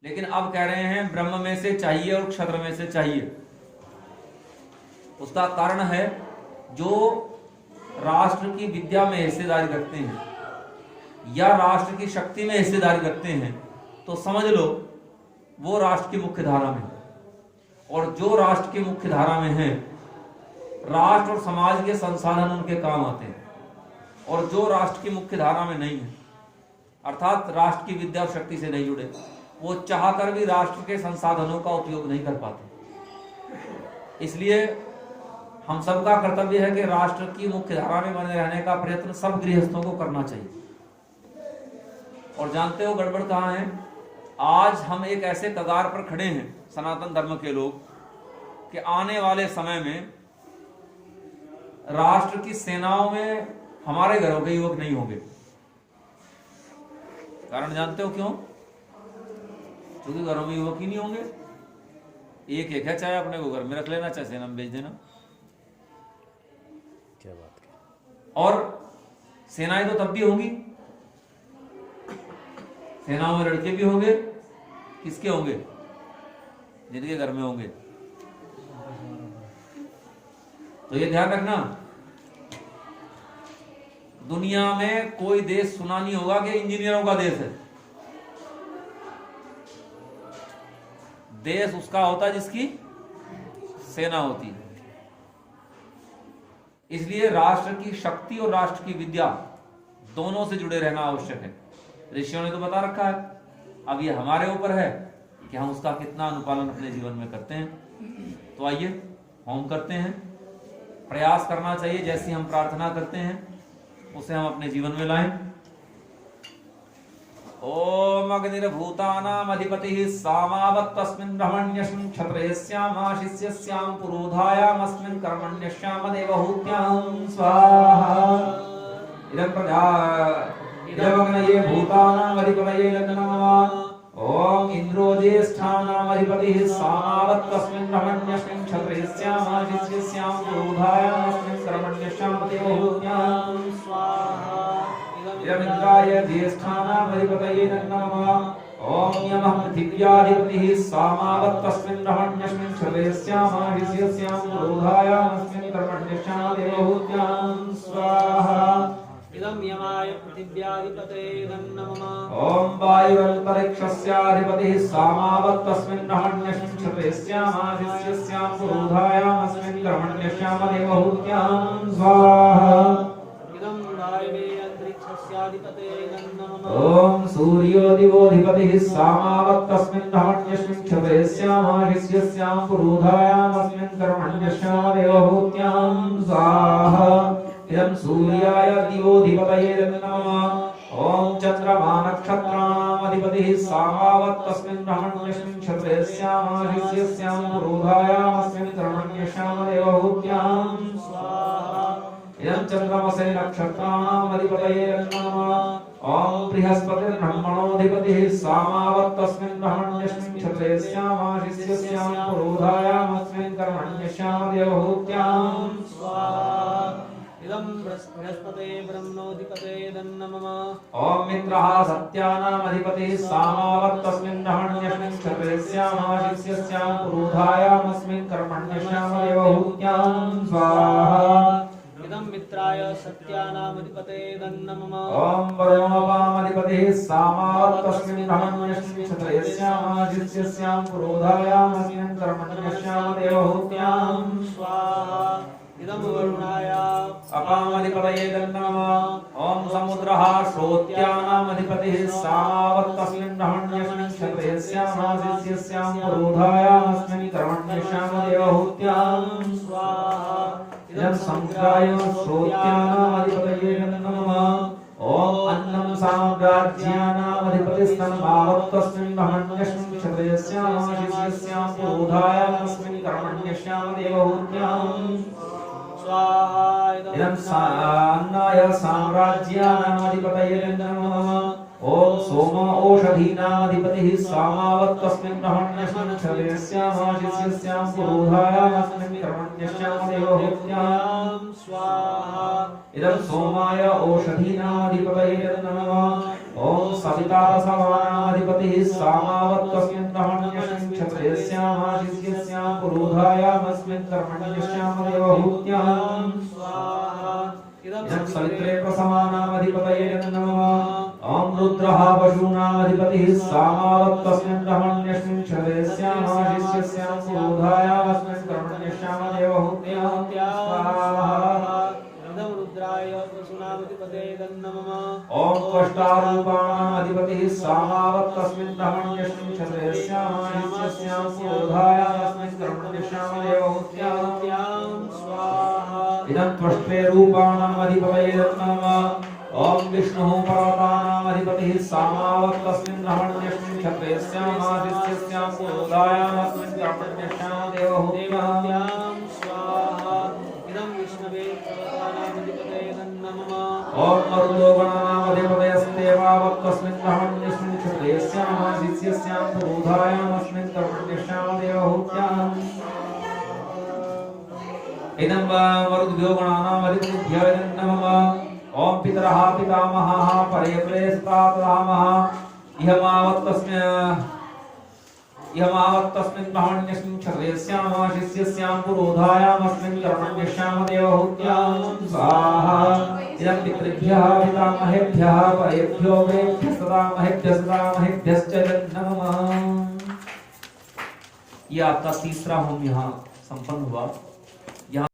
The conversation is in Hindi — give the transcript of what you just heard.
लेकिन अब कह रहे हैं ब्रह्म में से चाहिए और क्षत्र में से चाहिए। उसका कारण है जो राष्ट्र की विद्या में हिस्सेदारी रखते हैं या राष्ट्र की शक्ति में हिस्सेदारी रखते हैं, तो समझ लो वो राष्ट्र की मुख्य धारा में। और जो राष्ट्र की मुख्य धारा में है, राष्ट्र और समाज के संसाधन उनके काम आते हैं। और जो राष्ट्र की मुख्य धारा में नहीं है, अर्थात राष्ट्र की विद्या और शक्ति से नहीं जुड़े, वो चाहकर भी राष्ट्र के संसाधनों का उपयोग नहीं कर पाते। इसलिए हम सबका कर्तव्य है कि राष्ट्र की मुख्य धारा में बने रहने का प्रयत्न सब गृहस्थों को करना चाहिए। और जानते हो गड़बड़ कहाँ है? आज हम एक ऐसे कगार पर खड़े हैं सनातन धर्म के लोग कि आने वाले समय में राष्ट्र की सेनाओं में हमारे घरों के युवक नहीं होंगे। कारण जानते हो क्यों? क्योंकि घरों में युवक ही नहीं होंगे। एक एक है, चाहे अपने को घर में रख लेना, चाहे सेना में भेज देना। क्या बात है। और सेनाएं तो तब भी होंगी, सेनाओं में लड़के भी होंगे। किसके होंगे? जिनके घर में होंगे। तो ये ध्यान रखना, दुनिया में कोई देश सुना नहीं होगा कि इंजीनियरों का देश है। देश उसका होता है जिसकी सेना होती है। इसलिए राष्ट्र की शक्ति और राष्ट्र की विद्या दोनों से जुड़े रहना आवश्यक है। ऋषियों ने तो बता रखा है, अब ये हमारे ऊपर है कि हम उसका कितना अनुपालन अपने जीवन में करते हैं। तो आइए होम करते हैं। प्रयास करना चाहिए, जैसी हम प्रार्थना करते हैं उसे हम अपने जीवन में लाएं। ओम अग्निर्भूतानाम् अधिपतिः सामावत्तस्मिन् ब्रह्मण्यस्मिन् क्षत्रेयस्यामाशिष्यस्यां पुरोधायामस्मिन् कर्मण्यस्याम देवहूत्यां स्वाहा। इदं प्रजा इदमग्नये भूतानाम् अधिपतये नमः। ओम इंद्रो ज्येष्ठानाम् अधिपतिः सामावत्तस्मिन् ब्रह्मण्यस्मिन् क्षत्रेयस्यामाशिष्यस्यां पुरोधायामस्मिन् कर्मण्यस्याम देवहूत्यां स्वाहा। इदमिन्द्राय ज्येष्ठानाम् अधिपतये नमः। ओम यमः पृथिव्याधिपतिः सामावत्तस्मिन् ब्रह्मण्यस्मिन् क्षत्रेयस्यामाशिष्यस्यां पुरोधायामस्मिन् कर्मण्यस्याम देवहूत्यां स्वाहा। इदं यमाय पृथिव्याधिपतये नमः। ओम वायुरन्तरिक्षस्याधिपतिः सामावत्तस्मिन् ब्रह्मण्यस्मिन् क्षत्रेयस्यामाशिष्यस्यां पुरोधायामस्मिन् कर्मण्यस्याम देवहूत्यां स्वाहा। इदं वायवे अंतरिक्षस्याधिपतये नमः। ओम सूर्योदिवोऽधिपतिः सामावत्तस्मिन् ब्रह्मण्यस्मिन् क्षत्रेयस्यामाशिष्यस्यां पुरोधायामस्मिन् कर्मण्यस्याम देवहूत्यां स्वाहा। इदं सूर्याय दिवोऽधिपतये नमः। ओम चंद्रमा नक्षत्राणाम् अधिपतिः सामावत्तस्मिन् ब्रह्मण्यस्मिन् क्षत्रेयस्यामाशिष्यस्यां पुरोधायामस्मिन् कर्मण्यस्याम देवहूत्यां स्वाहा। इदं चंद्रमसे नक्षत्राणाम् अधिपतये नमः। ओम बृहस्पतिर्ब्रह्मणोऽधिपतिः सामावत्तस्मिन् ब्रह्मण्यस्मिन् क्षत्रेयस्यामाशिष्यस्यां पुरोधायामस्मिन् कर्मण्यस्याम देवहूत्यां स्वाहा। इदं बृहस्पतये ब्रह्मणोऽधिपतये नमः। ओम मित्रः सत्यानाम् अधिपतिः सामावत्तस्मिन् ब्रह्मण्यस्मिन् क्षत्रेयस्यामाशिष्यस्यां पुरोधायामस्मिन् कर्मण्यस्याम देवहूत्यां स्वाहा। इदं मित्राय सत्यानाम् अधिपतये नमः। ओम वरुणोपामधिपतिः सामावत्तस्मिन् ब्रह्मण्यस्मिन् क्षत्रेयस्यामाशिष्यस्यां पुरोधायामस्मिन् कर्मण्यस्याम देवहूत्यां स्वाहा। इदं वरुणाय अपामधिपतये नमः। ओम समुद्रः श्रोत्यानाम् अधिपतिः सामावत्तस्मिन् ब्रह्मण्यस्मिन् क्षत्रेयस्यामाशिष्यस्यां पुरोधायामस्मिन् कर्मण्यस्याम देवहूत्यां स्वाहा। इदं समुद्राय श्रोत्यानाम् अधिपतये नमः। ओम अन्नं साम्राज्यानाम् अधिपतिस्तन्मावत्तस्मिन् ब्रह्मण्यस्मिन् क्षत्रेयस्यामाशिष्यस्यां पुरोधायामस्मिन् कर्मण्यस्याम देवहूत्यां स्वाहा। इदं अन्नाय साम्राज्यानाम् अधिपतये नमः। ओम सोम ओषधीनाम् अधिपतिः सामावत्तस्मिन् ब्रह्मण्यस्मिन् क्षत्रेयस्यामाशिष्यस्यां पुरोधायामस्मिन् कर्मण्यस्याम देवहूत्यां स्वाहा। इदं सोमाय ओषधीनाम् अधिपतये नमः। ओम सविता समानाधिपतिः सामावत्तस्मिन् ब्रह्मण्यस्मिन् क्षत्रेयस्यामाशिष्यस्यां पुरोधायामस्मिन् कर्मण्यस्यां देवहूत्यां स्वाहा इदं सवित्रे प्रसमानामधिपतये नमः। ओम रुद्रः पशूनामधिपतिः सामावत्तस्मिन् ब्रह्मण्यस्मिन् क्षत्रेयस्यामाशिष्यस्यां पुरोधायामस्मिन् कर्मण्यस्यां देवहूत्यां स्वाहा इदं रुद्राय वसुनामधिपते नमः। ओम त्वष्टारूपाणामधिपतिः सामावत्तस्मिन् ब्रह्मण्यस्मिन् क्षत्रेयस्यामाशिष्यस्यां पुरोधायामस्मिन् कर्मण्यस्यां देवहूत्यां स्वाहा इदं त्वष्टे रूपाणामधिपतये नमः। ओम विष्णुः पर्वतानामधिपतिः सामावत्तस्मिन् ब्रह्मण्यस्मिन् क्षत्रेयस्यामाशिष्यस्यां पुरोधायामस्मिन् कर्मण्यस्यां देवहूत्यां स्वाहा इदं विष्णवे पर्वतानामधिपते नमः। ओम मरुदोगणामधिपतयस्तेवावत्तस्मिन् ब्रह्मण्यस्मिन् क्षत्रेयस्यामाशिष्यस्यां पुरोधायामस्मिन् कर्मण्यस्यां देवहूत्यां इदं मरुद्योगणानामधिपतिभ्यो नमः। ओम पितरः पितामहः परेप्रेस्तातरामः इहमावत्तस्मिन् ब्रह्मण्यस्मिन् क्षत्रेयस्यामाशिष्यस्यां पुरोधायामस्मिन् कर्मण्यस्यां देवहूत्यां स्वाहा इदं पितृभ्यः पितामहेभ्यः परेभ्यो वेभ्यस्तदामहेभ्यस्तदामहेभ्यश्च नमः। ये आपका तीसरा होम यहाँ संपन्न हुआ।